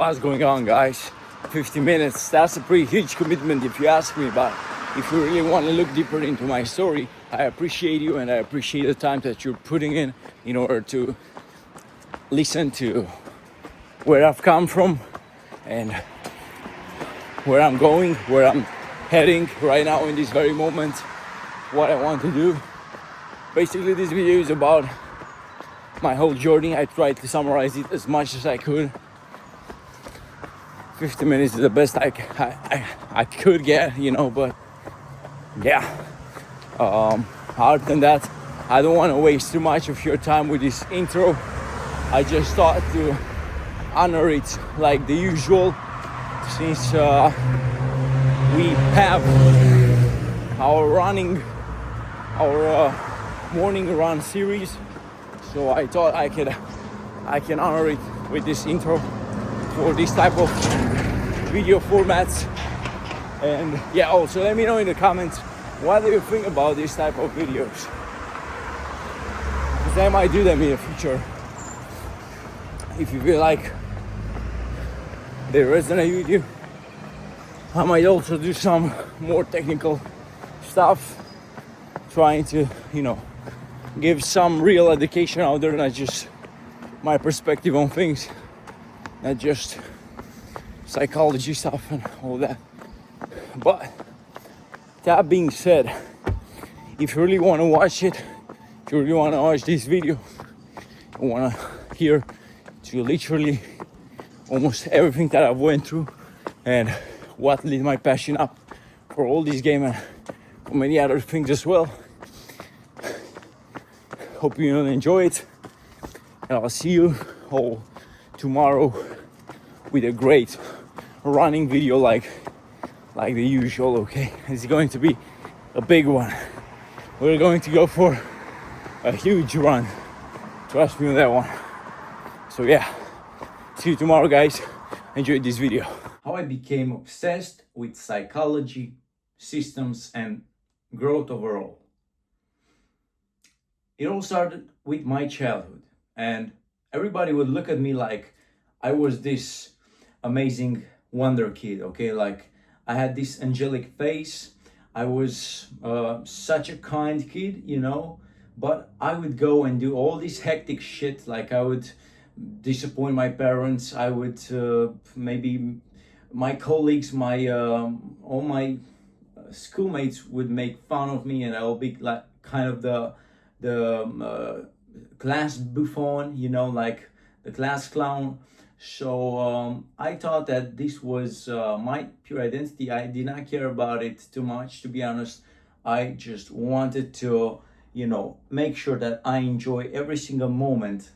What's going on, guys? 50 minutes, that's a pretty huge commitment if you ask me, but if you really want to look deeper into my story, I appreciate you and I appreciate the time that you're putting in order to listen to where I've come from and where I'm going, where I'm heading right now in this very moment, what I want to do. Basically, this video is about my whole journey. I tried to summarize it as much as I could. 50 minutes is the best I could get, but yeah. Other than that, I don't want to waste too much of your time with this intro. I just thought to honor it like the usual, since we have our morning run series. So I thought I can honor it with this intro for this type of video formats. And yeah, also let me know in the comments, what do you think about this type of videos? Because I might do them in the future. If you feel like they resonate with you, I might also do some more technical stuff, trying to, give some real education out there, not just my perspective on things, not just psychology stuff and all that. But that being said, if you really want to watch it, if you really want to watch this video, I want to hear to literally almost everything that I've went through and what lit my passion up for all this game and for many other things as well. Hope you enjoy it, and I'll see you all tomorrow with a great running video like the usual. Okay, it's going to be a big one. We're going to go for a huge run, trust me on that one. So yeah, see you tomorrow, guys. Enjoy this video. How I became obsessed with psychology, systems and growth overall. It all started with my childhood, and everybody would look at me like I was this amazing wonder kid, okay? Like I had this angelic face. I was such a kind kid, but I would go and do all this hectic shit. Like I would disappoint my parents. I would maybe my colleagues, all my schoolmates would make fun of me, and I'll be like kind of the class buffoon, like the class clown. So I thought that this was my pure identity. I did not care about it too much, to be honest. I just wanted to, make sure that I enjoy every single moment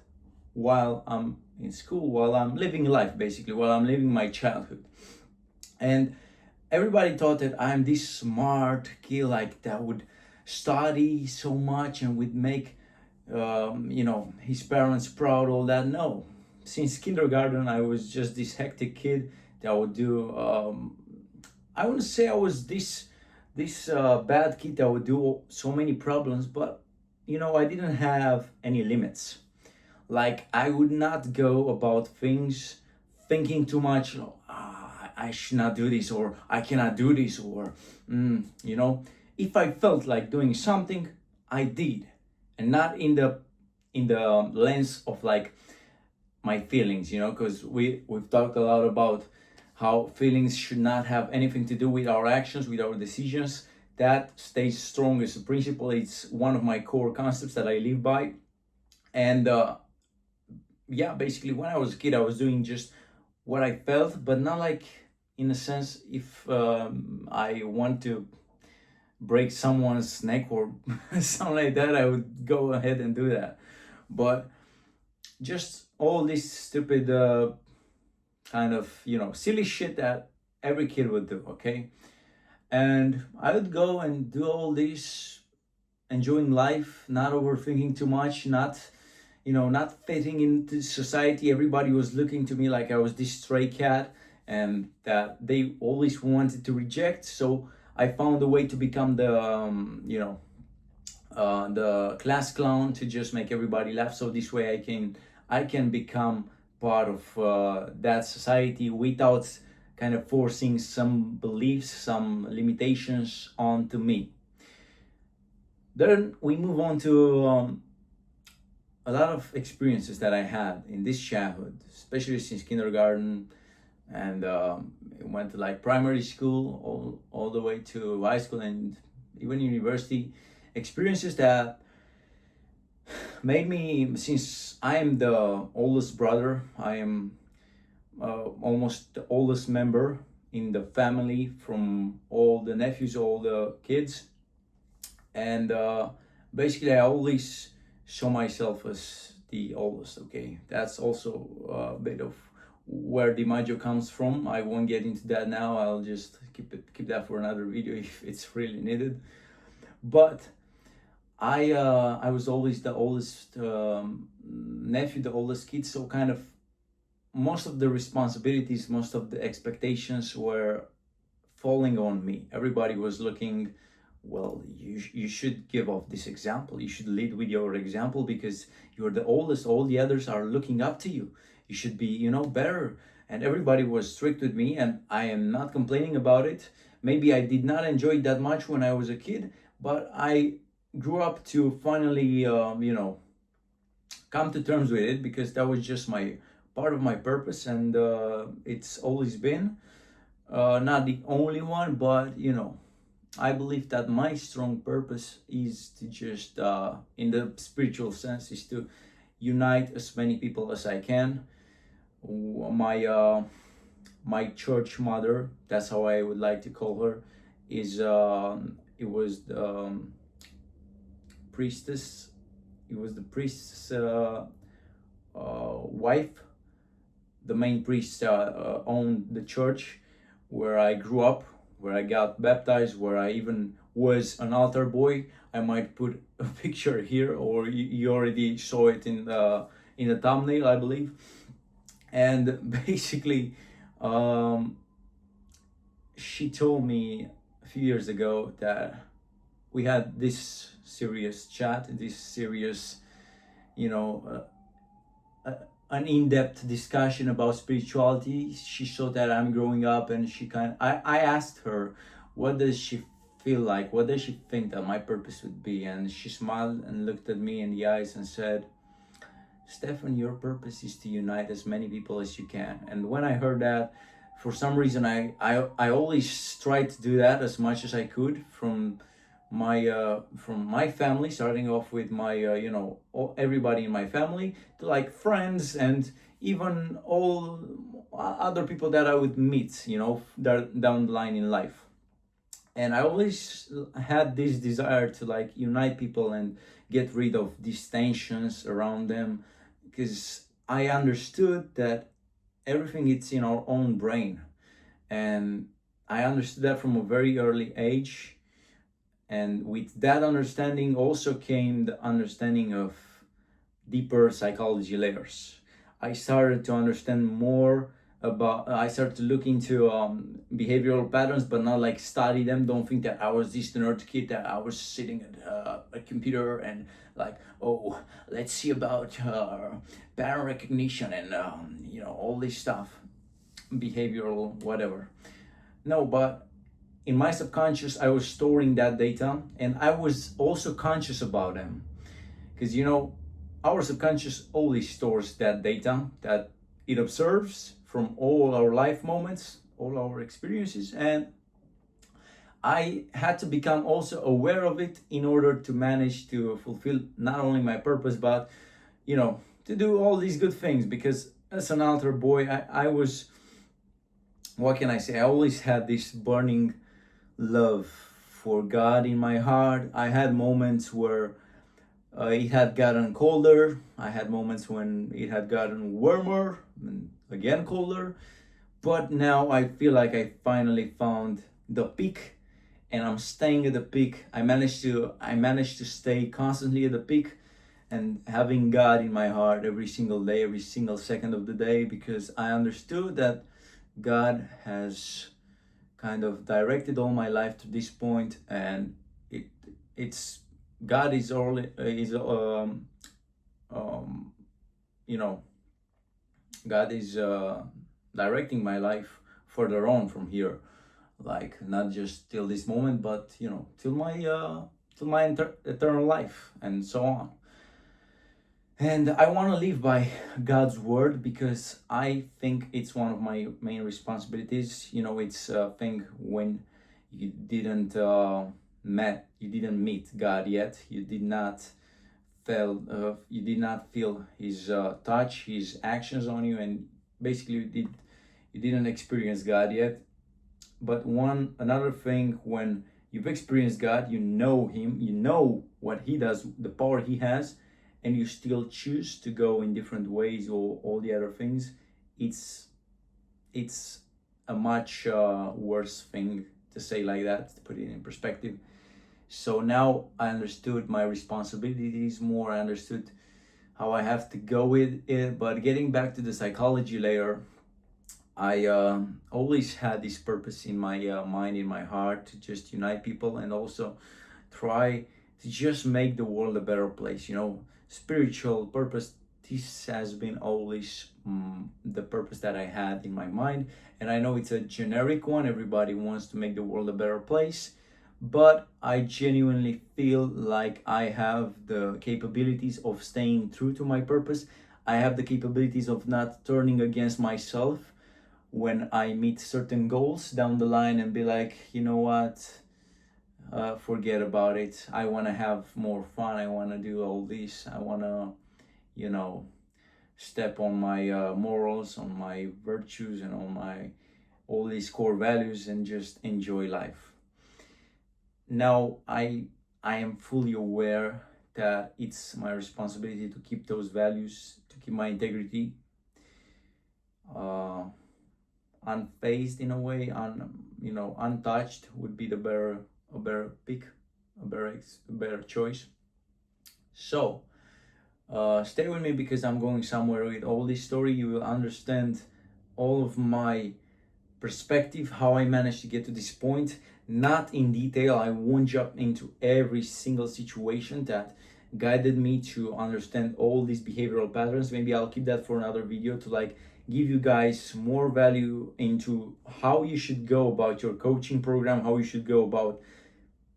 while I'm in school, while I'm living life, basically, while I'm living my childhood. And everybody thought that I'm this smart kid, like that would study so much and would make his parents proud, all that. No, since kindergarten I was just this hectic kid that would do I wouldn't say I was this bad kid that would do so many problems, but I didn't have any limits. Like I would not go about things thinking too much. I should not do this, or I cannot do this, or if I felt like doing something, I did, and not in the lens of like my feelings, because we've talked a lot about how feelings should not have anything to do with our actions, with our decisions. That stays strong as a principle. It's one of my core concepts that I live by. And basically when I was a kid, I was doing just what I felt, but not like in a sense if I want to break someone's neck or something like that, I would go ahead and do that. But just all this stupid kind of silly shit that every kid would do, okay? And I would go and do all this, enjoying life, not overthinking too much, not fitting into society. Everybody was looking to me like I was this stray cat and that they always wanted to reject. So I found a way to become the class clown, to just make everybody laugh. So this way I can become part of that society without kind of forcing some beliefs, some limitations onto me. Then we move on to a lot of experiences that I had in this childhood, especially since kindergarten, and went to like primary school, all the way to high school and even university. Experiences that made me, since I am the oldest brother, I am almost the oldest member in the family from all the nephews, all the kids, and basically I always show myself as the oldest. Okay, that's also a bit of where DiMaggio comes from. I won't get into that now. I'll just keep that for another video if it's really needed. But I was always the oldest nephew, the oldest kid, so kind of most of the responsibilities, most of the expectations were falling on me. Everybody was looking, well, you should give off this example. You should lead with your example because you're the oldest. All the others are looking up to you. You should be, better. And everybody was strict with me, and I am not complaining about it. Maybe I did not enjoy it that much when I was a kid, but I grew up to finally, come to terms with it because that was just my part of my purpose, and it's always been not the only one, but I believe that my strong purpose is to just, in the spiritual sense, is to unite as many people as I can. My church mother, that's how I would like to call her, is it was the priestess. It was the priest's wife. The main priest owned the church where I grew up, where I got baptized, where I even was an altar boy. I might put a picture here, or you already saw it in the thumbnail, I believe. And basically, she told me a few years ago that we had this serious chat, this serious, an in-depth discussion about spirituality. She saw that I'm growing up, and I asked her, what does she feel like? What does she think that my purpose would be? And she smiled and looked at me in the eyes and said, Stefan, your purpose is to unite as many people as you can. And when I heard that, for some reason, I always tried to do that as much as I could from my family, starting off with my everybody in my family, to like friends and even all other people that I would meet, down the line in life. And I always had this desire to like unite people and get rid of these tensions around them, because I understood that everything is in our own brain, and I understood that from a very early age. And with that understanding also came the understanding of deeper psychology layers. I started to understand more about, I started to look into behavioral patterns, but not like study them. Don't think that I was this nerd kid that I was sitting at a computer and like, oh, let's see about pattern recognition and all this stuff, behavioral whatever. No, but in my subconscious, I was storing that data, and I was also conscious about them. Because, our subconscious always stores that data that it observes from all our life moments, all our experiences. And I had to become also aware of it in order to manage to fulfill not only my purpose, but, to do all these good things. Because as an altar boy, I was, what can I say? I always had this burning love for God in my heart. I had moments where it had gotten colder. I had moments when it had gotten warmer and again colder. But now I feel like I finally found the peak, and I'm staying at the peak. I managed to stay constantly at the peak and having God in my heart every single day, every single second of the day, because I understood that God has kind of directed all my life to this point, and it's God is all is you know God is directing my life further on from here, like not just till this moment, but till my eternal life and so on. And I want to live by God's word because I think it's one of my main responsibilities. It's a thing when you didn't meet God yet. You did not feel His touch, His actions on you, and basically you didn't experience God yet. But another thing, when you've experienced God, you know Him, you know what He does, the power He has, and you still choose to go in different ways or all the other things. It's a much worse thing to say like that, to put it in perspective. So now I understood my responsibilities more. I understood how I have to go with it. But getting back to the psychology layer, I always had this purpose in my mind, in my heart, to just unite people and also try to just make the world a better place. Spiritual purpose. This has been always the purpose that I had in my mind. And I know it's a generic one. Everybody wants to make the world a better place. But I genuinely feel like I have the capabilities of staying true to my purpose. I have the capabilities of not turning against myself when I meet certain goals down the line and be like, you know what, forget about it. I want to have more fun. I want to do all this. I want to, step on my morals, on my virtues, and on my all these core values and just enjoy life. Now I am fully aware that it's my responsibility to keep those values, to keep my integrity unfazed in a way, untouched would be a better pick, a better choice. So stay with me because I'm going somewhere with all this story. You will understand all of my perspective, how I managed to get to this point. Not in detail, I won't jump into every single situation that guided me to understand all these behavioral patterns. Maybe I'll keep that for another video to give you guys more value into how you should go about your coaching program, how you should go about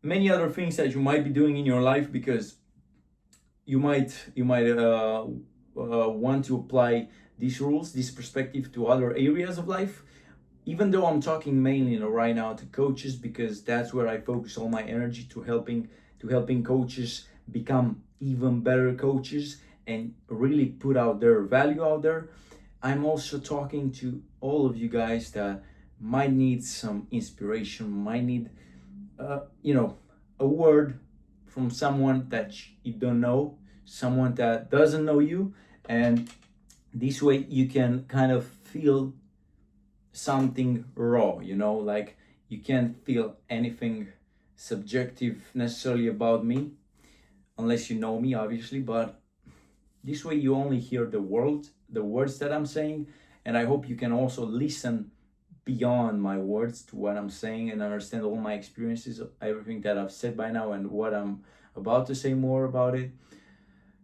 many other things that you might be doing in your life, because you might want to apply these rules, this perspective to other areas of life. Even though I'm talking mainly right now to coaches, because that's where I focus all my energy, to helping coaches become even better coaches and really put out their value out there. I'm also talking to all of you guys that might need some inspiration, might need a word from someone that you don't know, someone that doesn't know you, and this way you can kind of feel something raw, like you can't feel anything subjective necessarily about me unless you know me, obviously. But this way you only hear the words that I'm saying, and I hope you can also listen beyond my words to what I'm saying and understand all my experiences, everything that I've said by now and what I'm about to say more about it.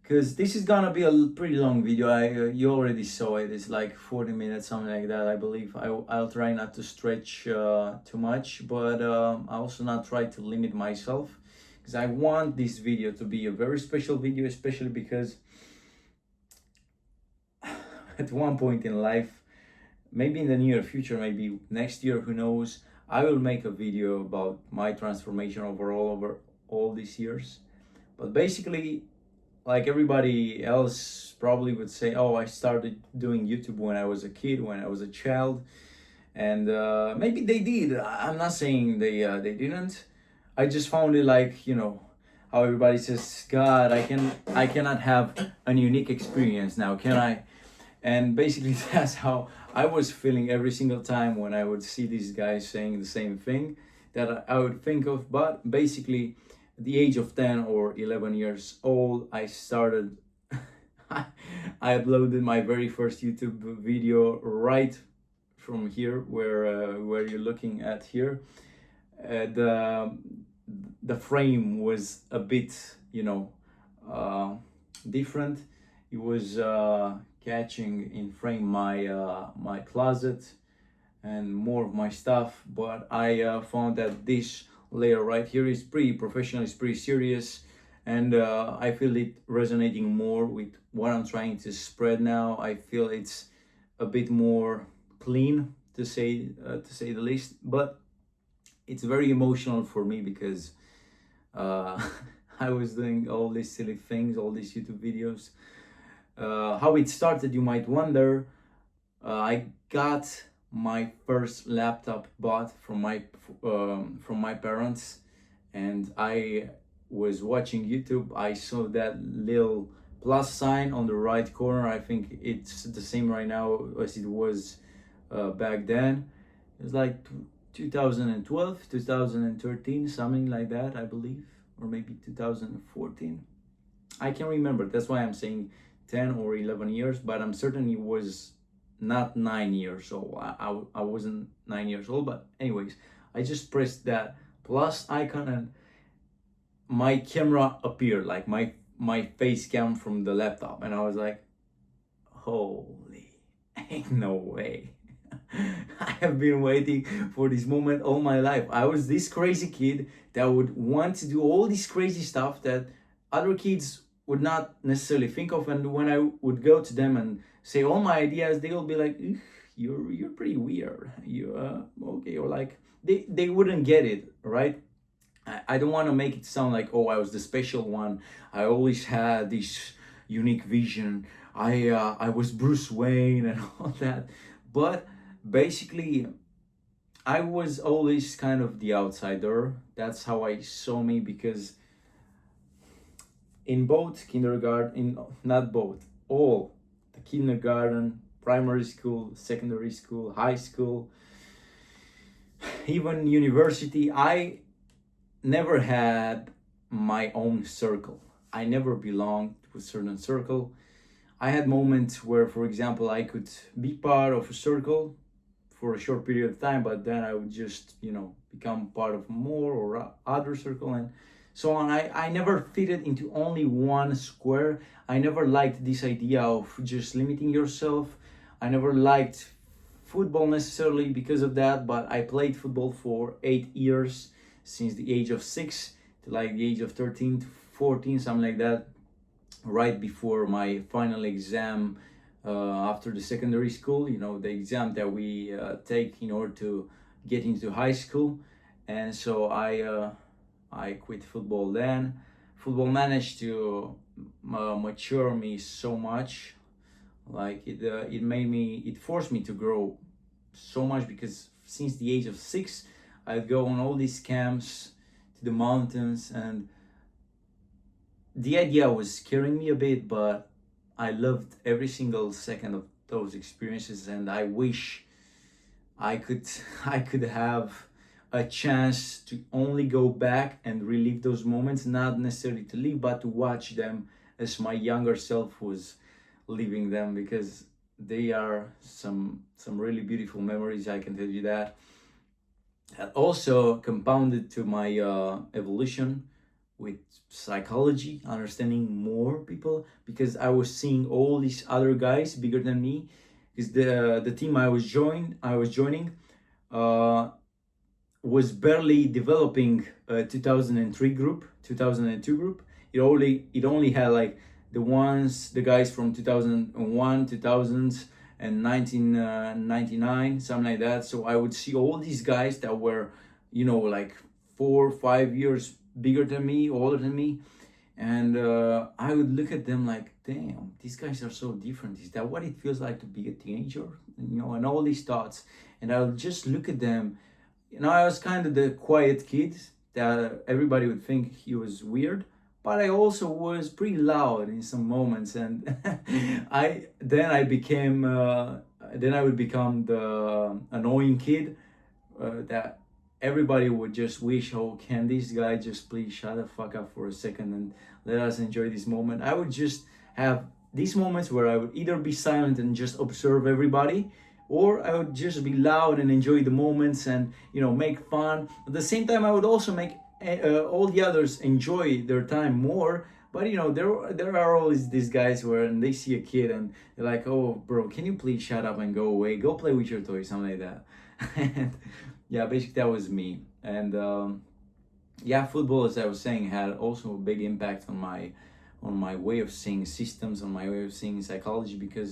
Because this is gonna be a pretty long video. You already saw it. It's like 40 minutes, something like that, I believe. I'll try not to stretch too much, but I also not try to limit myself, because I want this video to be a very special video, especially because at one point in life, maybe in the near future, maybe next year, who knows, I will make a video about my transformation overall over all these years. But basically, like everybody else probably would say, oh, I started doing YouTube when I was a kid, when I was a child. And maybe they did. I'm not saying they didn't. I just found it how everybody says, God, I cannot have a unique experience now, can I? And basically that's how I was feeling every single time when I would see these guys saying the same thing that I would think of. But basically, at the age of 10 or 11 years old, I started, I uploaded my very first YouTube video right from here, where you're looking at here. The frame was a bit, different. It was catching in frame my my closet and more of my stuff, but I found that this layer right here is pretty professional, it's pretty serious, and I feel it resonating more with what I'm trying to spread now. I feel it's a bit more clean, to say the least, but it's very emotional for me because uh, I was doing all these silly things, all these YouTube videos. How it started, you might wonder. I got my first laptop bought from my parents, and I was watching YouTube. I saw that little plus sign on the right corner. I think it's the same right now as it was back then. It was like 2012, 2013, something like that, I believe, or maybe 2014. I can remember. That's why I'm saying 10 or 11 years, but I'm certain it was not 9 years old. I wasn't 9 years old, but anyways, I just pressed that plus icon and my camera appeared, like my face cam from the laptop, and I was like, holy, ain't no way. I have been waiting for this moment all my life. I was this crazy kid that would want to do all this crazy stuff that other kids would not necessarily think of, and when I would go to them and say all my ideas, they will be like, "Ugh, you're pretty weird. You okay?" Or like they wouldn't get it, right? I don't want to make it sound like, oh, I was the special one. I always had this unique vision. I was Bruce Wayne and all that, but basically I was always kind of the outsider. That's how I saw me, because in both kindergarten, in not both, all the kindergarten, primary school, secondary school, high school, even university, I never had my own circle. I never belonged to a certain circle. I had moments where, for example, I could be part of a circle for a short period of time, but then I would just, become part of more or other circle and so on. I never fitted into only one square. I never liked this idea of just limiting yourself. I never liked football necessarily because of that, but I played football for 8 years, since the age of 6 to like the age of 13 to 14, something like that, right before my final exam after the secondary school, the exam that we take in order to get into high school. And so I quit football then. Football managed to mature me so much, like it forced me to grow so much, because since the age of 6 I'd go on all these camps to the mountains, and the idea was scaring me a bit, but I loved every single second of those experiences, and I wish I could I could have a chance to only go back and relive those moments, not necessarily to live, but to watch them as my younger self was living them, because they are some really beautiful memories, I can tell you that. And also compounded to my evolution with psychology, understanding more people, because I was seeing all these other guys bigger than me. Because the team I was joining uh, was barely developing a 2003 group, 2002 group. It only had like the guys from 2001, 2000s, and 1999, something like that. So I would see all these guys that were, like 4 or 5 years bigger than me, older than me, and I would look at them like, damn, these guys are so different. Is that what it feels like to be a teenager? And all these thoughts. And I would just look at them. I was kind of the quiet kid that everybody would think he was weird, but I also was pretty loud in some moments, and then I would become the annoying kid that everybody would just wish, oh, can this guy just please shut the fuck up for a second and let us enjoy this moment. I would just have these moments where I would either be silent and just observe everybody, or I would just be loud and enjoy the moments and make fun. At the same time, I would also make all the others enjoy their time more, But there are always these guys where and they see a kid and they're like, "Oh, bro, can you please shut up and go away? Go play with your toys," something like that. And yeah, basically that was me. And yeah, football, as I was saying, had also a big impact on my way of seeing systems, on my way of seeing psychology, because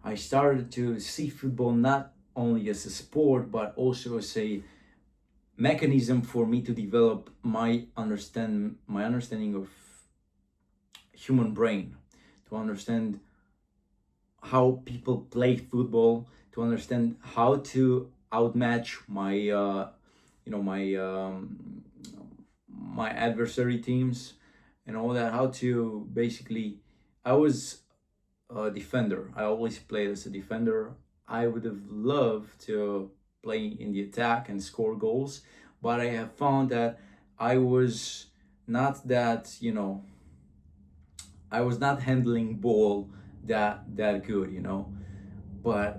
I started to see football not only as a sport but also as a mechanism for me to develop my understanding of human brain, to understand how people play football, to understand how to outmatch my adversary teams and all that. How to basically, I was a defender. I always played as a defender. I would have loved to play in the attack and score goals, but I have found that I was not that, I was not handling ball that good, But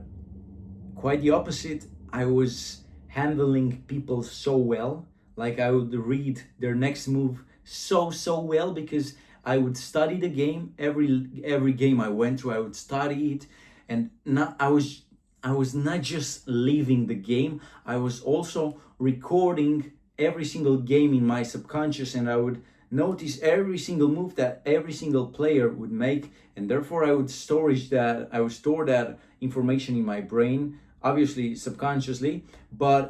quite the opposite. I was handling people so well. Like I would read their next move so well, because I would study the game. Every game I went to, I would study it, and not I was not just leaving the game. I was also recording every single game in my subconscious, and I would notice every single move that every single player would make, and therefore I would store that information in my brain, obviously subconsciously, but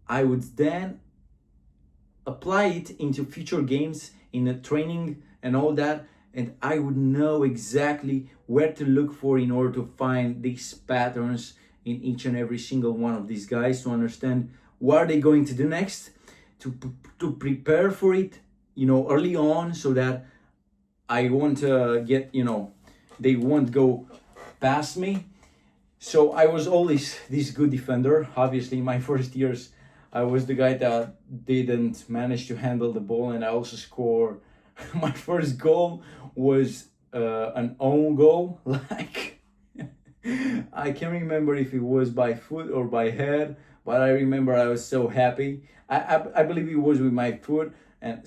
I would then apply it into future games, in a training and all that, and I would know exactly where to look for in order to find these patterns in each and every single one of these guys, to understand what are they going to do next, to prepare for it, early on, so that I won't get, they won't go past me. So I was always this good defender. Obviously, in my first years, I was the guy that didn't manage to handle the ball, and I also scored. My first goal was an own goal. Like, I can't remember if it was by foot or by head, but I remember I was so happy. I believe it was with my foot, and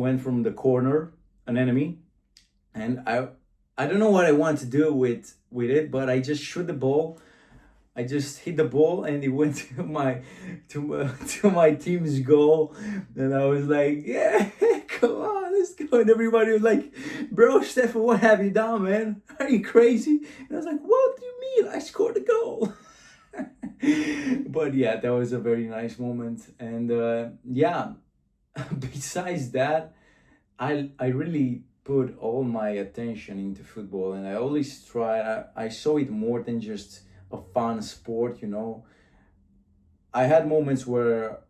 went from the corner, an enemy, and I don't know what I want to do with it, but I just shoot the ball. I just hit the ball and it went to my team's goal, and I was like, "Yeah, come on, let's go!" And everybody was like, "Bro, Stefan, what have you done, man? Are you crazy?" And I was like, "What do you mean? I scored a goal!" But yeah, that was a very nice moment, and yeah. Besides that, I really put all my attention into football, and I always try. I saw it more than just a fun sport. I had moments where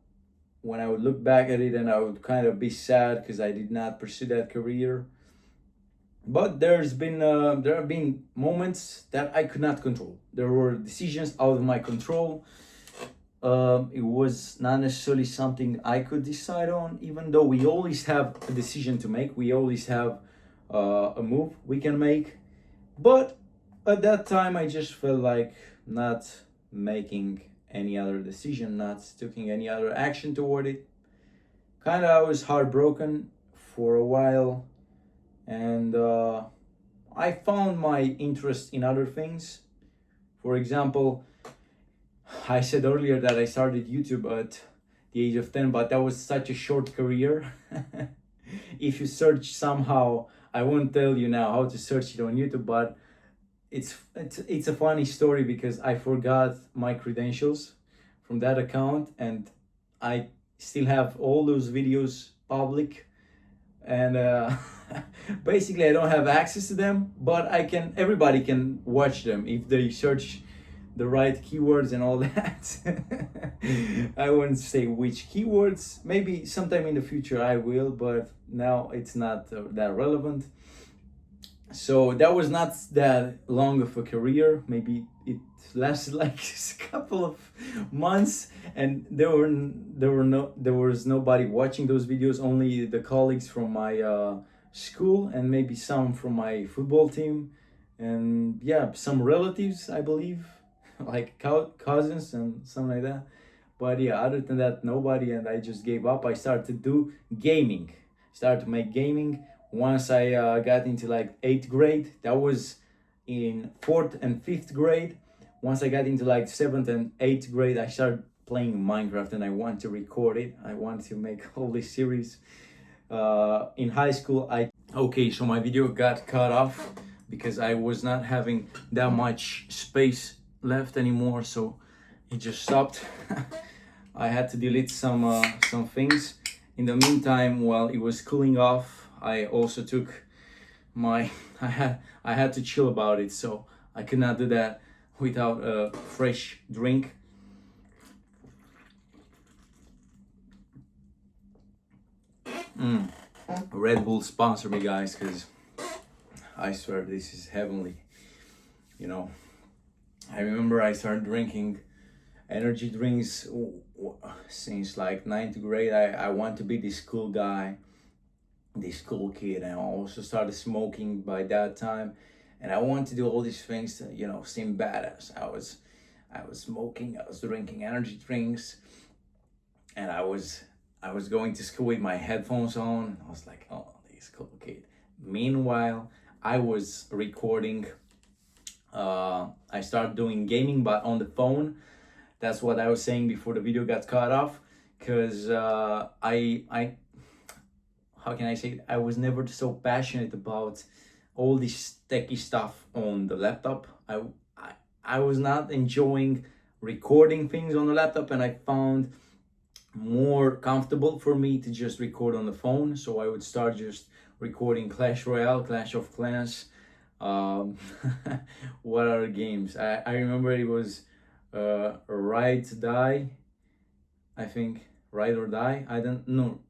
when I would look back at it and I would kind of be sad because I did not pursue that career. But there have been moments that I could not control. There were decisions out of my control. It was not necessarily something I could decide on, even though we always have a decision to make. We always have a move we can make. But at that time, I just felt like not making any other decision, not taking any other action toward it. Kind of, I was heartbroken for a while, and I found my interest in other things. For example, I said earlier that I started YouTube at the age of 10, but that was such a short career. If you search somehow, I won't tell you now how to search it on YouTube, but it's a funny story because I forgot my credentials from that account, and I still have all those videos public, and basically I don't have access to them, but everybody can watch them if they search the right keywords and all that. I wouldn't say which keywords. Maybe sometime in the future I will, but now it's not that relevant. So that was not that long of a career. Maybe it lasted like a couple of months, and there was nobody watching those videos. Only the colleagues from my school, and maybe some from my football team, and yeah, some relatives, I believe, like cousins and something like that. But yeah, other than that, nobody, and I just gave up. I started to do gaming. started to make gaming. Once I got into like 8th grade, that was in 4th and 5th grade. Once I got into like 7th and 8th grade, I started playing Minecraft and I wanted to record it. I wanted to make all this series. In high school, okay, so my video got cut off because I was not having that much space left anymore, so it just stopped. I had to delete some things. In the meantime, while it was cooling off, I also took my I had to chill about it, so I could not do that without a fresh drink. Red Bull sponsor me, guys, because I swear this is heavenly. You know, I remember I started drinking energy drinks since like 9th grade. I want to be this cool guy, this cool kid, and I also started smoking by that time. And I wanted to do all these things to, seem badass. I was smoking, I was drinking energy drinks, and I was going to school with my headphones on. I was like, oh, this cool kid. Meanwhile, I was recording. I started doing gaming, but on the phone. That's what I was saying before the video got cut off. Cause I how can I say it? I was never so passionate about all this techie stuff on the laptop. I was not enjoying recording things on the laptop, and I found more comfortable for me to just record on the phone. So I would start just recording Clash Royale, Clash of Clans. What other games? I remember it was Ride to Die, I think. Ride or Die. I don't no.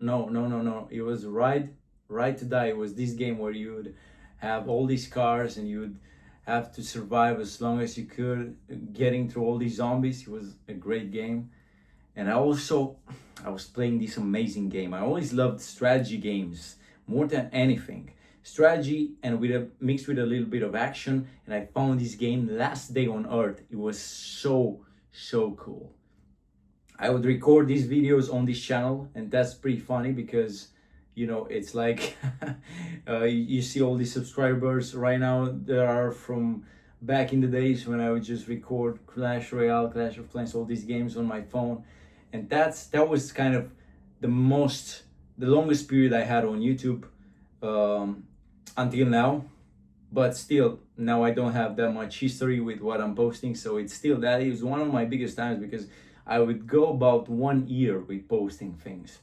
It was Ride to Die. It was this game where you would have all these cars and you would have to survive as long as you could, getting through all these zombies. It was a great game. And I was playing this amazing game. I always loved strategy games more than anything. Strategy and mixed with a little bit of action. And I found this game Last Day on Earth. It was so cool. I would record these videos on this channel, and that's pretty funny because it's like you see all these subscribers right now that are from back in the days when I would just record Clash Royale, Clash of Clans, all these games on my phone. And that was kind of the longest period I had on YouTube until now. But still, now I don't have that much history with what I'm posting, so that is one of my biggest times, because I would go about 1 year with posting things.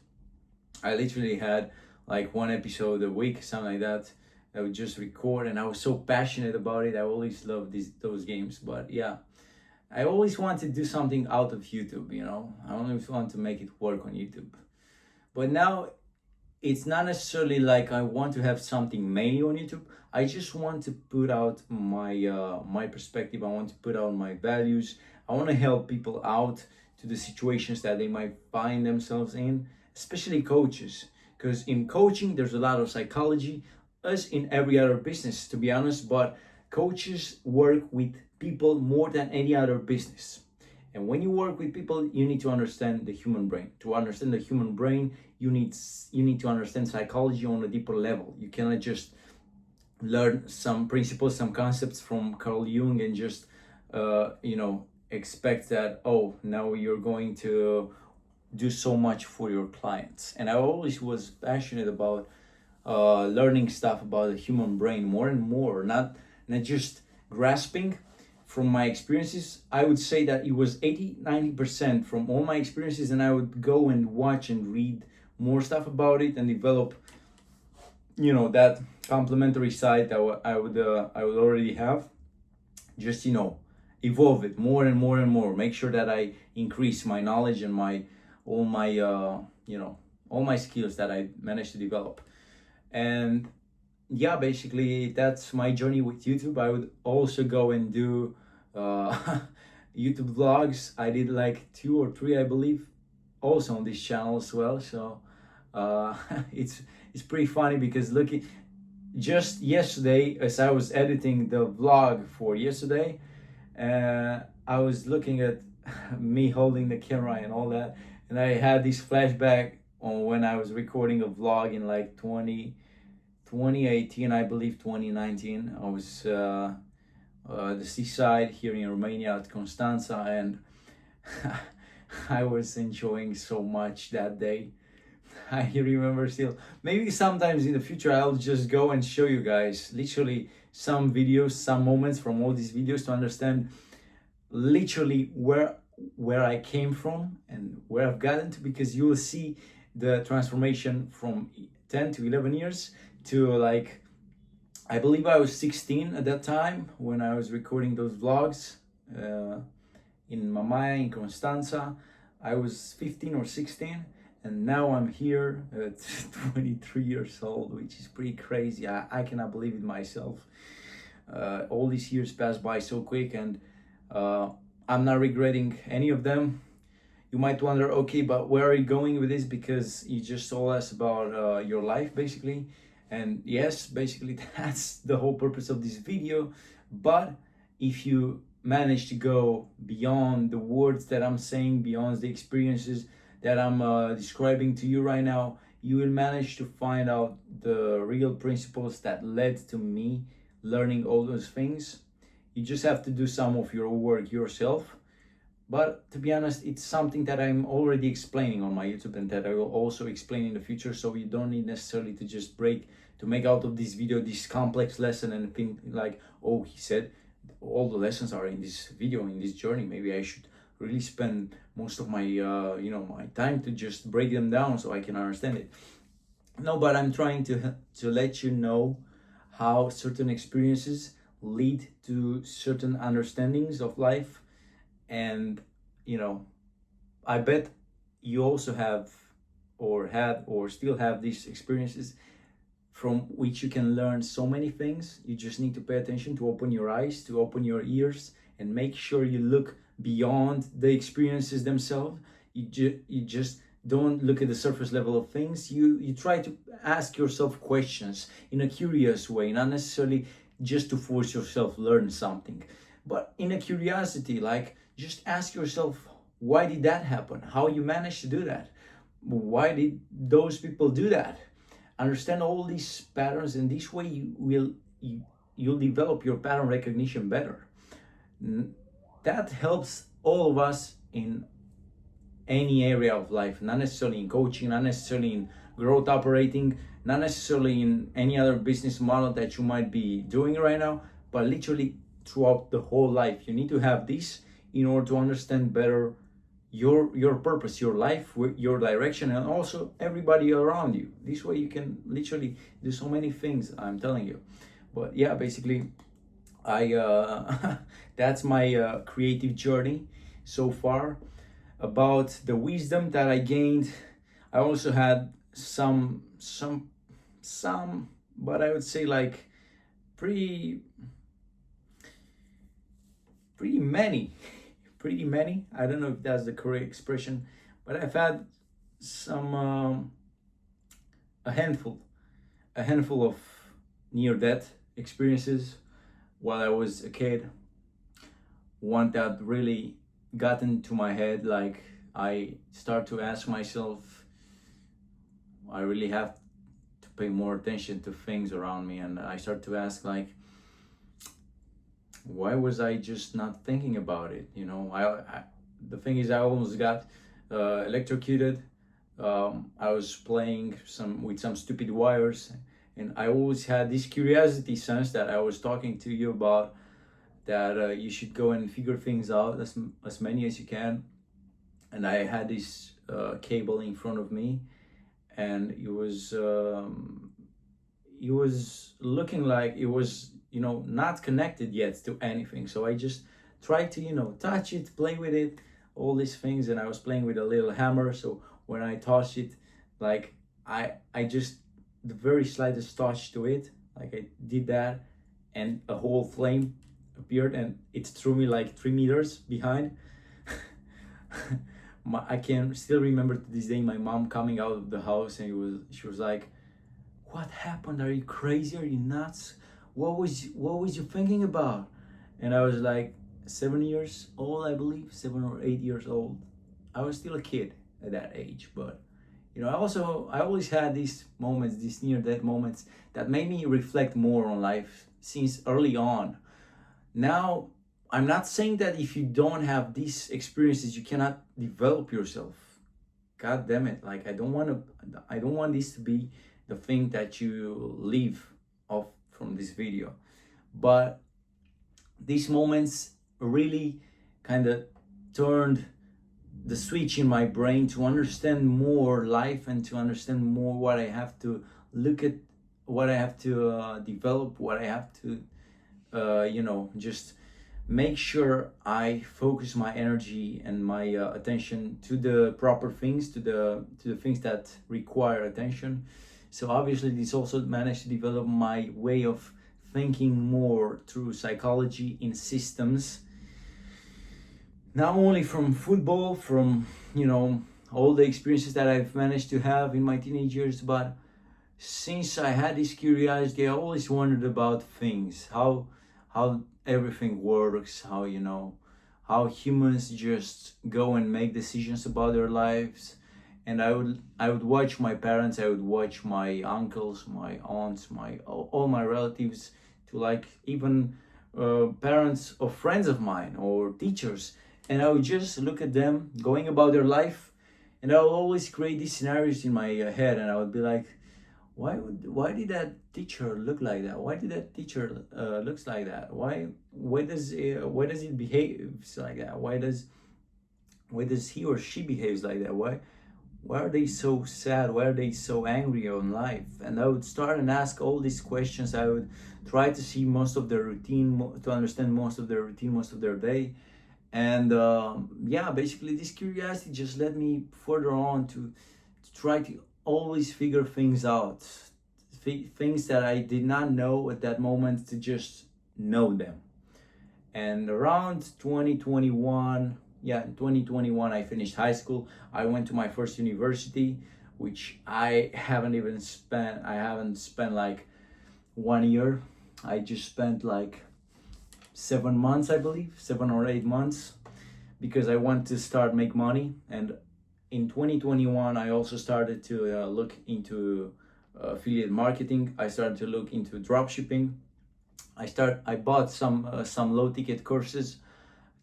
I literally had like one episode a week, something like that. I would just record, and I was so passionate about it. I always loved those games. But yeah, I always want to do something out of YouTube, I always want to make it work on YouTube. But now it's not necessarily like I want to have something mainly on YouTube. I just want to put out my perspective. I want to put out my values. I want to help people out to the situations that they might find themselves in, especially coaches. Because in coaching, there's a lot of psychology, as in every other business, to be honest, but coaches work with people more than any other business. And when you work with people, you need to understand the human brain. To understand the human brain, you need to understand psychology on a deeper level. You cannot just learn some principles, some concepts from Carl Jung and just expect that, oh, now you're going to do so much for your clients. And I always was passionate about learning stuff about the human brain more and more, not just grasping from my experiences. I would say that it was 80-90% from all my experiences, and I would go and watch and read more stuff about it and develop that complementary side that I would already have. Just evolve it more and more and more, make sure that I increase my knowledge and all my skills that I managed to develop. And yeah, basically that's my journey with YouTube. I would also go and do YouTube vlogs. I did like 2 or 3, I believe, also on this channel as well. So it's pretty funny because looking just yesterday, as I was editing the vlog for yesterday, I was looking at me holding the camera and all that, and I had this flashback on when I was recording a vlog in like 2018, I believe 2019. I was the seaside here in Romania at Constanța, and I was enjoying so much that day. I remember still. Maybe sometimes in the future I'll just go and show you guys literally some videos, some moments from all these videos to understand literally where I came from and where I've gotten to, because you will see the transformation from 10 to 11 years to like, I believe I was 16 at that time when I was recording those vlogs in Mamaia, in Constanța. I was 15 or 16, and now I'm here at 23 years old, which is pretty crazy. I cannot believe it myself. All these years passed by so quick, and I'm not regretting any of them. You might wonder, okay, but where are you going with this? Because you just told us about your life, basically. And yes, basically that's the whole purpose of this video. But if you manage to go beyond the words that I'm saying, beyond the experiences that I'm describing to you right now, you will manage to find out the real principles that led to me learning all those things. You just have to do some of your work yourself. But to be honest, it's something that I'm already explaining on my YouTube and that I will also explain in the future. So you don't need necessarily to just make out of this video this complex lesson and think like, oh, he said all the lessons are in this video, in this journey. Maybe I should really spend most of my my time to just break them down so I can understand it. No, but I'm trying to let you know how certain experiences lead to certain understandings of life. And I bet you also have or had or still have these experiences from which you can learn so many things. You just need to pay attention, to open your eyes, to open your ears, and make sure you look beyond the experiences themselves. You just don't look at the surface level of things. You try to ask yourself questions in a curious way, not necessarily just to force yourself learn something, but in a curiosity, like just ask yourself, why did that happen? How you managed to do that? Why did those people do that? Understand all these patterns, and this way you'll develop your pattern recognition better. That helps all of us in any area of life, not necessarily in coaching, not necessarily in growth operating, not necessarily in any other business model that you might be doing right now, but literally throughout the whole life. You need to have this in order to understand better your purpose, your life, your direction, and also everybody around you. This way you can literally do so many things, I'm telling you. But yeah, basically I that's my creative journey so far. About the wisdom that I gained, I also had some, but I would say like pretty many. Pretty many. I don't know if that's the correct expression, but I've had some a handful of near-death experiences while I was a kid. One that really got into my head, like I start to ask myself, I really have to pay more attention to things around me, and I start to ask like, why was I just not thinking about it? The thing is, I almost got electrocuted. I was playing with some stupid wires, and I always had this curiosity sense that I was talking to you about, that you should go and figure things out, as many as you can. And I had this cable in front of me, and it was looking like it was not connected yet to anything. So I just tried to touch it, play with it, all these things. And I was playing with a little hammer, so when I touched it, like I just, the very slightest touch to it, like I did that, and a whole flame appeared, and it threw me like 3 meters behind. I can still remember to this day my mom coming out of the house, and she was like, "What happened? Are you crazy? Are you nuts? What was you thinking about?" And I was like 7 years old, I believe, 7 or 8 years old. I was still a kid at that age, but I always had these moments, these near death moments that made me reflect more on life since early on. Now, I'm not saying that if you don't have these experiences, you cannot develop yourself. God damn it! Like I don't want this to be the thing that you leave off from this video. But these moments really kind of turned the switch in my brain to understand more life and to understand more what I have to look at, what I have to develop, what I have to, just make sure I focus my energy and my attention to the proper things, to the things that require attention. So obviously, this also managed to develop my way of thinking more through psychology in systems, not only from football, from all the experiences that I've managed to have in my teenage years, but since I had this curiosity, I always wondered about things, how everything works, how humans just go and make decisions about their lives. And I would watch my parents, I would watch my uncles, my aunts, my all my relatives, to like even parents of friends of mine or teachers, and I would just look at them going about their life, and I would always create these scenarios in my head, and I would be like, why did that teacher look like that? Why did that teacher looks like that? Why does it behaves like that? Why does he or she behaves like that? Why are they so sad? Why are they so angry on life? And I would start and ask all these questions. I would try to see most of their routine, to understand most of their routine, most of their day. And yeah, basically, this curiosity just led me further on to try to always figure things out, things that I did not know at that moment, to just know them. And around 2021, yeah, in 2021, I finished high school. I went to my first university, which I haven't spent like 1 year. I just spent like 7 months, I believe, 7 or 8 months, because I want to start make money. And in 2021, I also started to look into affiliate marketing. I started to look into drop shipping. I bought some low ticket courses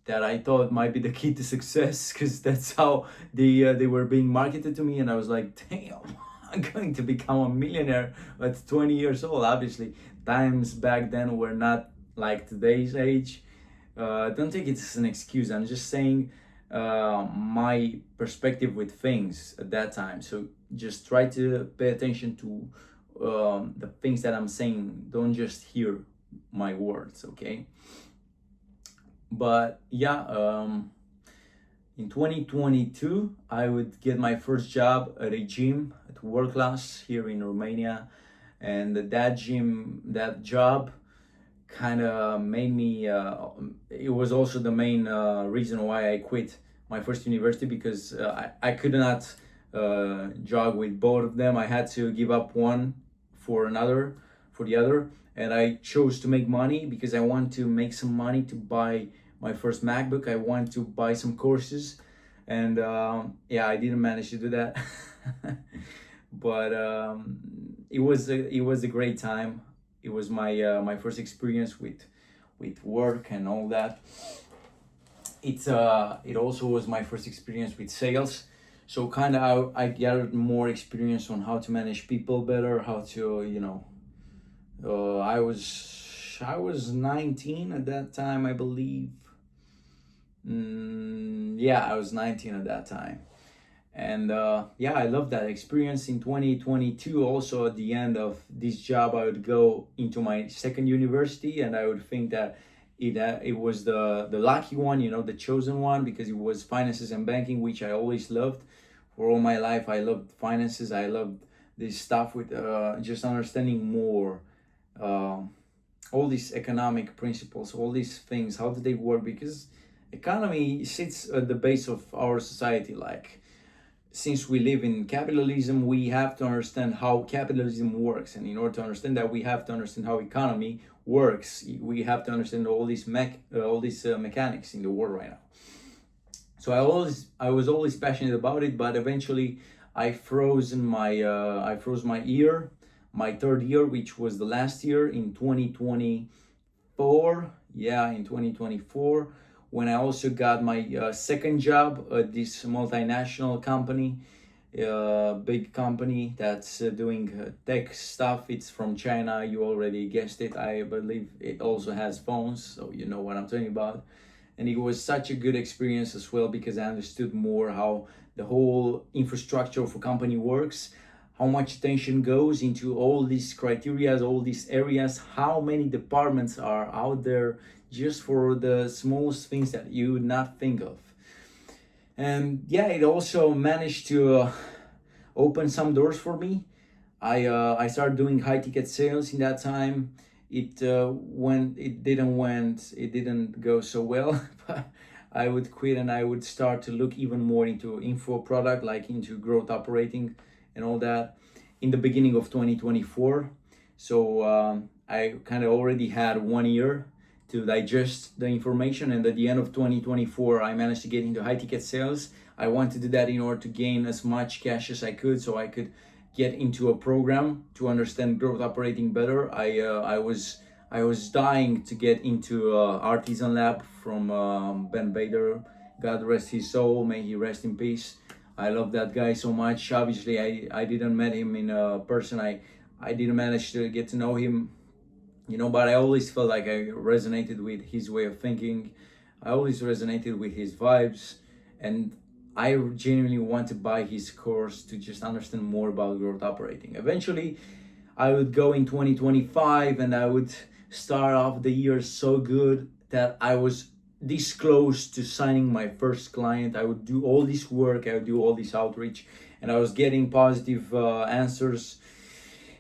that I thought might be the key to success, because that's how they were being marketed to me, and I was like, damn, I'm going to become a millionaire at 20 years old. Obviously, times back then were not like today's age. Don't take it as an excuse. I'm just saying my perspective with things at that time. So just try to pay attention to the things that I'm saying. Don't just hear my words, okay? But yeah, in 2022, I would get my first job at a gym at World Class here in Romania, and that job kind of made me. It was also the main reason why I quit my first university, because I could not jog with both of them. I had to give up one for the other, and I chose to make money because I want to make some money to buy my first MacBook. I want to buy some courses, and yeah, I didn't manage to do that. But it was a great time. It was my first experience with work and all that. It also was my first experience with sales, so kind of I gathered more experience on how to manage people better, how to I was 19 at that time, I believe. Yeah, I was 19 at that time. And yeah, I love that experience. In 2022, also at the end of this job, I would go into my second university, and I would think that it was the lucky one, the chosen one, because it was finances and banking, which I always loved. For all my life, I loved finances. I loved this stuff with just understanding more all these economic principles, all these things. How do they work? Because economy sits at the base of our society. Like, since we live in capitalism, we have to understand how capitalism works, and in order to understand that, we have to understand how economy works. We have to understand all these mechanics in the world right now. So I was always passionate about it, but eventually I froze my year, my third year, which was the last year in 2024. Yeah, in 2024, when I also got my second job at this multinational company, big company that's doing tech stuff. It's from China. You already guessed it. I believe it also has phones, so you know what I'm talking about. And it was such a good experience as well because I understood more how the whole infrastructure of a company works, how much attention goes into all these criteria, all these areas, how many departments are out there just for the smallest things that you would not think of. And yeah, it also managed to open some doors for me. I started doing high ticket sales in that time. It didn't go so well. But I would quit and I would start to look even more into info product, like into growth operating and all that in the beginning of 2024. So I kind of already had 1 year to digest the information, and at the end of 2024 I managed to get into high ticket sales. I wanted to do that in order to gain as much cash as I could so I could get into a program to understand growth operating better. I was dying to get into Artisan Lab from Ben Bader. God rest his soul, may he rest in peace. I love that guy so much. Obviously I didn't met him in person. I didn't manage to get to know him, you know, but I always felt like I resonated with his way of thinking. I always resonated with his vibes, and I genuinely want to buy his course to just understand more about growth operating. Eventually I would go in 2025 and I would start off the year so good that I was this close to signing my first client. I would do all this work, I would do all this outreach, and I was getting positive answers,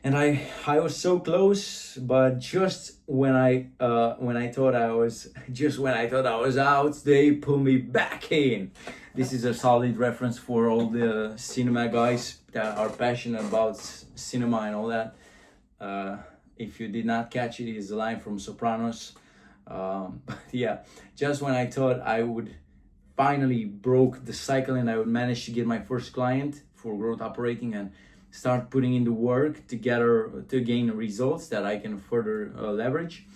and I was so close. But just when I thought I was out, they pulled me back in. This is a solid reference for all the cinema guys that are passionate about cinema and all that. If you did not catch it, it's a line from Sopranos. But yeah, just when I thought I would finally broke the cycle and I would manage to get my first client for growth operating and start putting in the work together to gain results that I can further leverage,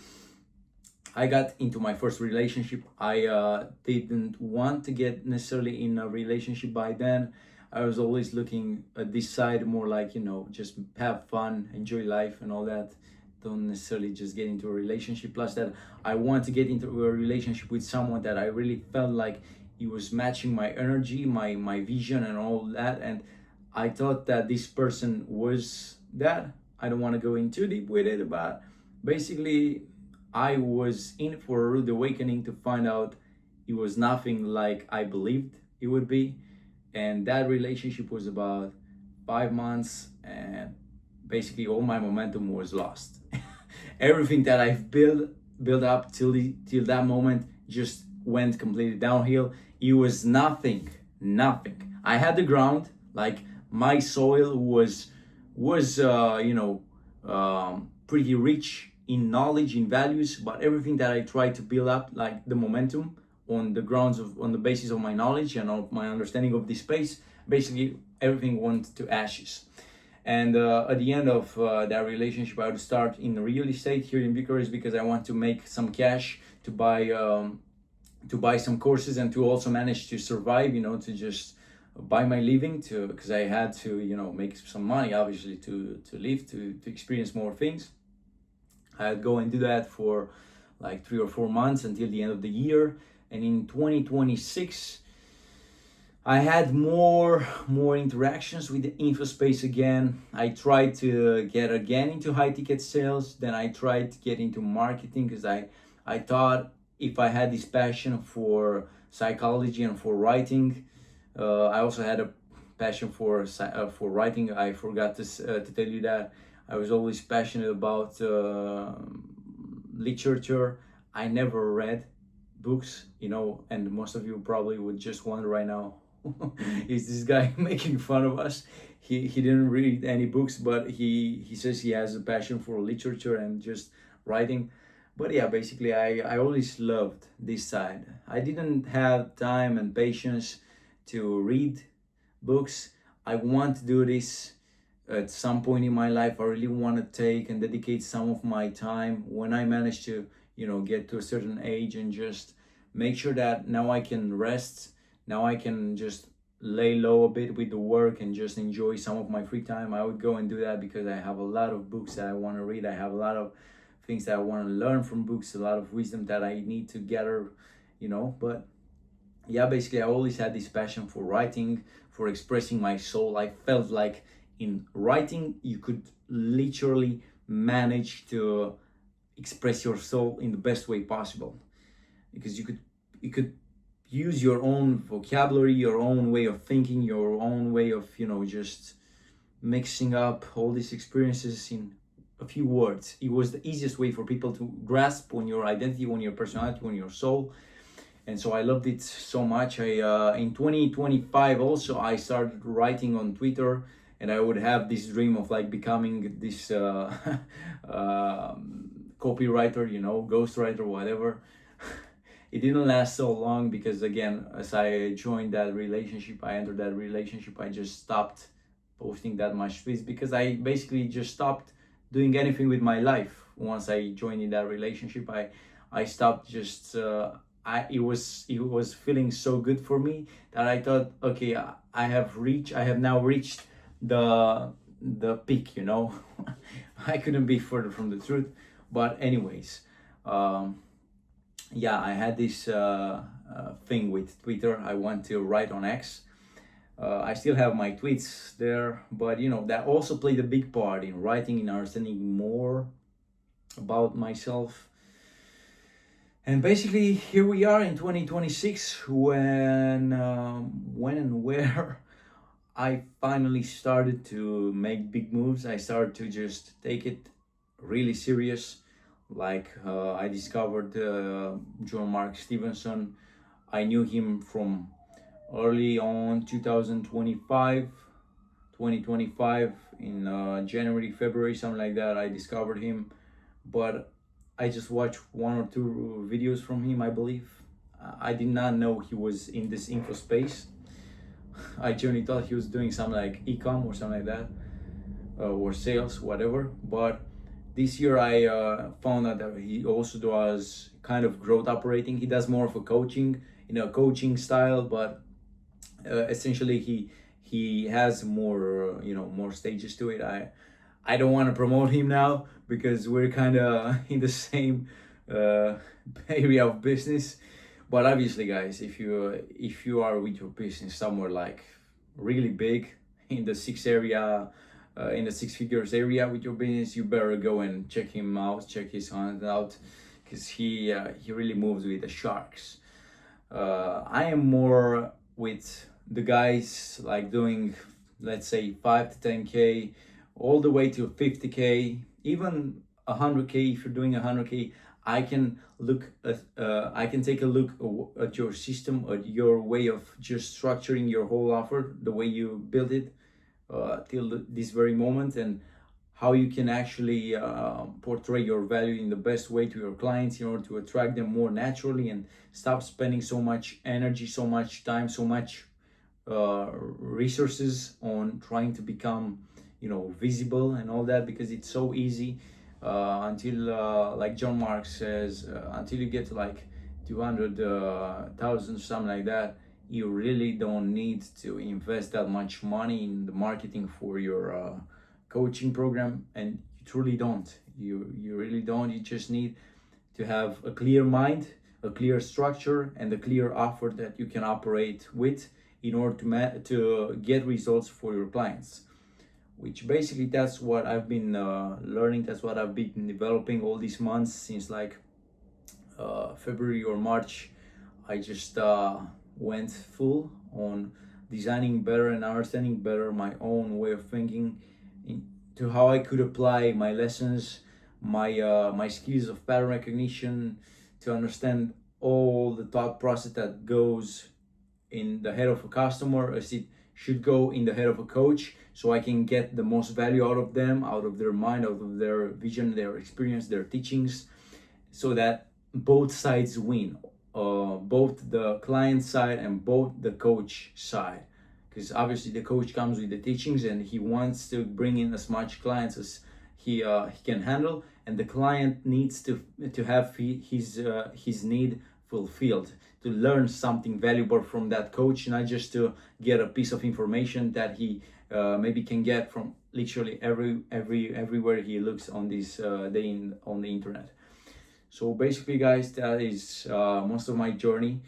I got into my first relationship. I didn't want to get necessarily in a relationship by then. I was always looking at this side more like, you know, just have fun, enjoy life and all that. Don't necessarily just get into a relationship. Plus that I want to get into a relationship with someone that I really felt like he was matching my energy, my vision and all that. And I thought that this person was that. I don't want to go in too deep with it, but basically I was in for a rude awakening to find out it was nothing like I believed it would be. And that relationship was about 5 months, and basically all my momentum was lost. Everything that I've built up till that moment just went completely downhill. It was nothing. I had the ground, like my soil was pretty rich in knowledge, in values, but everything that I tried to build up, like the momentum on the basis of my knowledge and of my understanding of this space, basically everything went to ashes. And at the end of that relationship, I would start in real estate here in Bucharest because I want to make some cash to buy some courses and to also manage to survive, you know, to just buy my living, to because I had to, you know, make some money obviously to live, to experience more things. I'd go and do that for like 3 or 4 months until the end of the year. And in 2026, I had more interactions with the info space again. I tried to get again into high ticket sales. Then I tried to get into marketing because I thought if I had this passion for psychology and for writing, I also had a passion for writing. I forgot to tell you that I was always passionate about literature. I never read books, you know, and most of you probably would just wonder right now, is this guy making fun of us? He didn't read any books, but he says he has a passion for literature and just writing. But yeah, basically I always loved this side. I didn't have time and patience to read books. I want to do this at some point in my life. I really want to take and dedicate some of my time when I manage to, get to a certain age, and just make sure that now I can rest. Now I can just lay low a bit with the work and just enjoy some of my free time. I would go and do that because I have a lot of books that I want to read. I have a lot of things that I want to learn from books, a lot of wisdom that I need to gather, But yeah, basically, I always had this passion for writing, for expressing my soul. I felt like in writing, you could literally manage to express your soul in the best way possible, because you could use your own vocabulary, your own way of thinking, your own way of just mixing up all these experiences in a few words. It was the easiest way for people to grasp on your identity, on your personality, on your soul. And so I loved it so much. I in 2025 also I started writing on Twitter, and I would have this dream of like becoming this copywriter, ghostwriter, whatever. It didn't last so long because, again, as I joined that relationship, I entered that relationship, I just stopped posting that much tweets, because I basically just stopped doing anything with my life. Once I joined in that relationship, I stopped just it was feeling so good for me that I thought, okay, I have now reached the peak, I couldn't be further from the truth. But anyways, yeah, I had this thing with Twitter. I want to write on X. I still have my tweets there, but that also played a big part in writing, in understanding more about myself. And basically, here we are in 2026, when and where I finally started to make big moves. I started to just take it really serious. Like I discovered John Mark Stevenson. I knew him from early on 2025 in January, February, something like that. I discovered him, but I just watched one or two videos from him, I believe. I did not know he was in this info space. I genuinely thought he was doing something like e-com or something like that, or sales, whatever. But this year I found out that he also does kind of growth operating. He does more of a coaching style, but essentially he has more more stages to it. I don't want to promote him now because we're kind of in the same area of business. But obviously, guys, if you are with your business somewhere like really big in the in the six figures area with your business, you better go and check him out, check his content out, because he really moves with the sharks. I am more with the guys like doing, let's say, 5 to 10K, all the way to 50K, even 100K. If you're doing 100K, I can take a look at your system, at your way of just structuring your whole offer, the way you build it till this very moment, and how you can actually portray your value in the best way to your clients in order to attract them more naturally, and stop spending so much energy, so much time, so much resources on trying to become visible and all that, because it's so easy until like John Mark says, until you get to like 200,000, something like that, you really don't need to invest that much money in the marketing for your coaching program. And you truly don't. You really don't. You just need to have a clear mind, a clear structure, and a clear offer that you can operate with in order to get results for your clients. Which basically, that's what I've been learning. That's what I've been developing all these months, since like February or March. I just went full on designing better and understanding better my own way of thinking, into how I could apply my lessons, my skills of pattern recognition, to understand all the thought process that goes in the head of a customer, as it should go in the head of a coach, so I can get the most value out of them, out of their mind, out of their vision, their experience, their teachings, so that both sides win, both the client side and both the coach side. because obviously the coach comes with the teachings and he wants to bring in as much clients as he can handle, and the client needs to have his need fulfilled, to learn something valuable from that coach, not just to get a piece of information that he maybe can get from literally everywhere he looks on this on the internet. So basically, guys, that is most of my journey.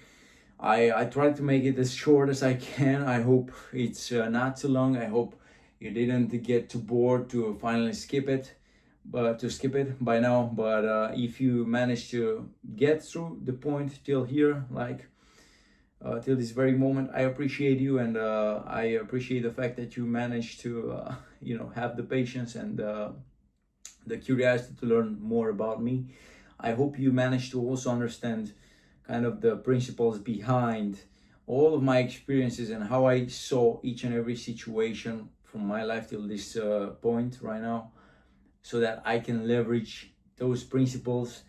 I try to make it as short as I can. I hope it's not too long. I hope you didn't get too bored to finally skip it by now. But if you manage to get through the point till here, like till this very moment, I appreciate you, and I appreciate the fact that you managed to have the patience and the curiosity to learn more about me. I hope you managed to also understand kind of the principles behind all of my experiences and how I saw each and every situation from my life till this point right now, so that I can leverage those principles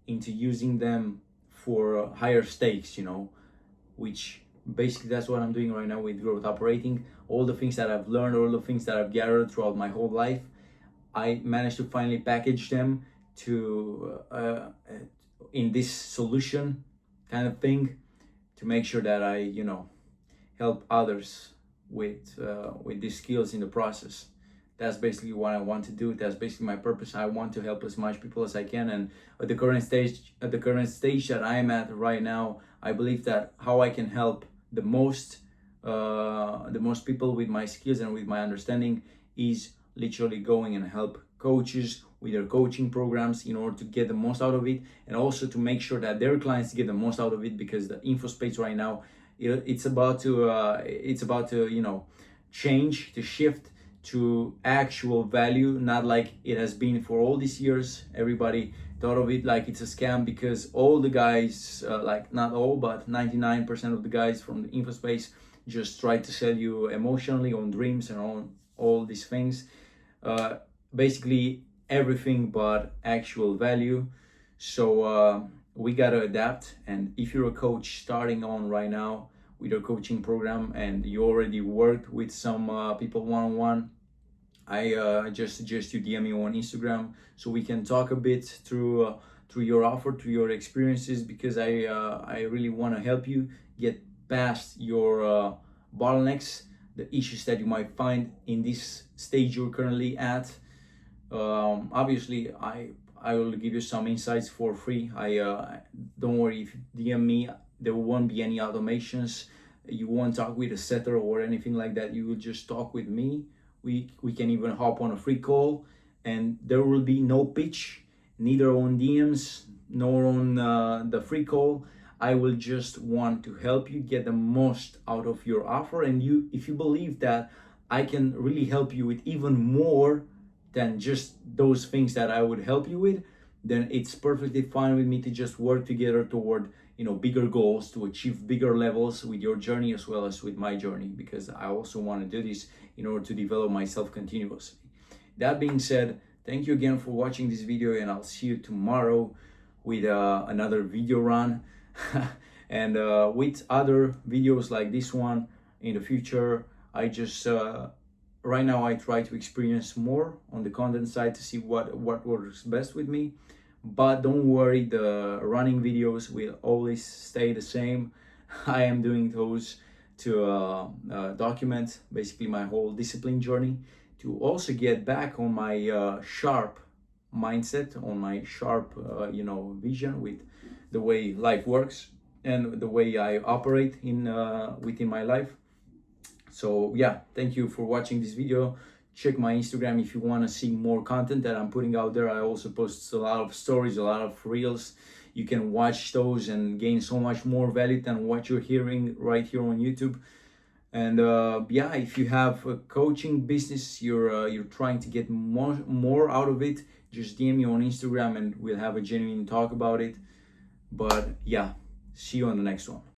into using them for higher stakes, which basically that's what I'm doing right now with growth operating. All the things that I've learned, all the things that I've gathered throughout my whole life, I managed to finally package them to in this solution kind of thing, to make sure that I help others with these skills in the process. That's basically what I want to do. That's basically my purpose. I want to help as much people as I can. And at the current stage that I am at right now, I believe that how I can help the most people with my skills and with my understanding is literally going and help coaches with their coaching programs in order to get the most out of it, and also to make sure that their clients get the most out of it, because the info space right now, it's about to change, to shift to actual value, not like it has been for all these years. Everybody thought of it like it's a scam, because all the guys, like not all, but 99% of the guys from the info space just try to sell you emotionally on dreams and on all these things. Basically everything but actual value. So we gotta adapt. And if you're a coach starting on right now with your coaching program and you already worked with some people one-on-one, I just suggest you DM me on Instagram so we can talk a bit through your offer, through your experiences, because I really want to help you get past your bottlenecks, the issues that you might find in this stage you're currently at. Obviously, I will give you some insights for free. Don't worry, if you DM me, there won't be any automations. You won't talk with a setter or anything like that. You will just talk with me. We can even hop on a free call, and there will be no pitch, neither on DMs nor on the free call. I will just want to help you get the most out of your offer, and if you believe that I can really help you with even more than just those things that I would help you with, then it's perfectly fine with me to just work together toward bigger goals, to achieve bigger levels with your journey as well as with my journey, because I also want to do this in order to develop myself continuously. That being said, thank you again for watching this video, and I'll see you tomorrow with another video run and with other videos like this one in the future. I just right now I try to experience more on the content side to see what works best with me. But don't worry, the running videos will always stay the same. I am doing those to document basically my whole discipline journey, to also get back on my sharp mindset, on my sharp vision with the way life works and the way I operate in within my life. So yeah, thank you for watching this video. Check my Instagram if you want to see more content that I'm putting out there. I also post a lot of stories, a lot of reels. You can watch those and gain so much more value than what you're hearing right here on YouTube. And yeah, if you have a coaching business, you're trying to get more out of it, just DM me on Instagram and we'll have a genuine talk about it. But yeah, see you on the next one.